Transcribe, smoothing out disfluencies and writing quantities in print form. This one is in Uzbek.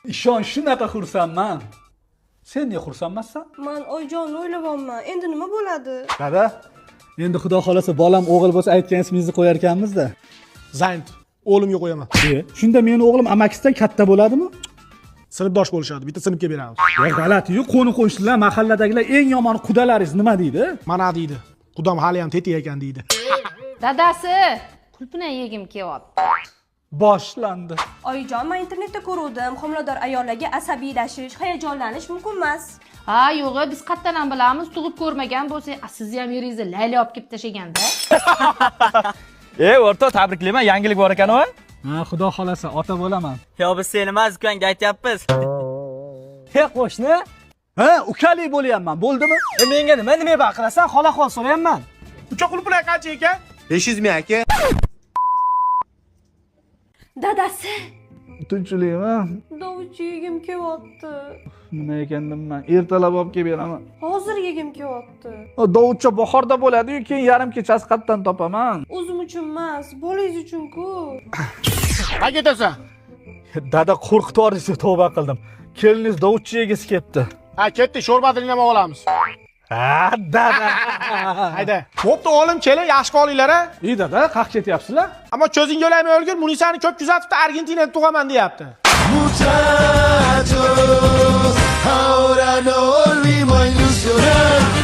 ishon shunaqa xursandman. Sen ne xursand emassan? Men oijonni o'ylayapman. Endi nima bo'ladi? Dada, endi xudo xolasa bolam o'g'il bo'lsa aytgan ismingizni qo'yar ekanmiz-da. Zayn, o'g'limga qo'yaman. Shunda meni o'g'lim amakisidan katta bo'ladimi? Sinfdosh bo'lishadi, bitta sinfga beramiz. Ya g'alati-yu, qo'ni-qo'shnilar, mahalladagilar eng yomon qudalaringiz nima deydi? Mana deydi. Qudam hali ham tetik ekan deydi. Dadasi, qulpini yegim kelyapti. Boshlandi. Oyijon, men internetda ko'rdim. Homilador ayollarga asabiylashish, hayajonlanish mumkin emas. Ha, yo'g'i, biz qayerdan bilamiz, tug'ib ko'rmagan bo'lsak, sizni ham yeringizni layla olib kelib tashlaganda. O'rtoq, tabriklayman, yangilik bor ekan-ku. Ha, xudo xolasa ota bo'laman. Yo, biz seni emas, ukangga aytyapmiz. He, qo'shni? Ha, ukalik bo'layapman, bo'ldimi? Menga nima baqilasan? Xola-xol so'rayapman. Ucha quluplar qancha ekan? 500 ming aka. Dadasi, Tinchlikmi? dovchi yegim kelyapti. Nima ekan deyman? Ertalab olib kelib beraman. Hozir yegim kelyapti. Dovutcha bahorda bo'ladi-yu, keyin yarim kechasi qayerdan topaman. O'zim uchun emas, bolangiz uchun-ku. Qayerga ketasan? Dada qo'rqitib yuborishga tavba qildim. Keliningiz dovutchi yegisi kelibdi. Ha, ketdi, sho'rbatini ham olamiz. Ha, dada. Hayda. Bo'pti, o'g'lim, keling, yaxshi qolinglar-a. Dada, qaq ketyapsizlar? Ammo ko'zingga olamay o'lgur, Munisani ko'p kuzatibdi, Argentinada tug'aman deyapti. Muchachos, ahora no volvimos a ilusionar.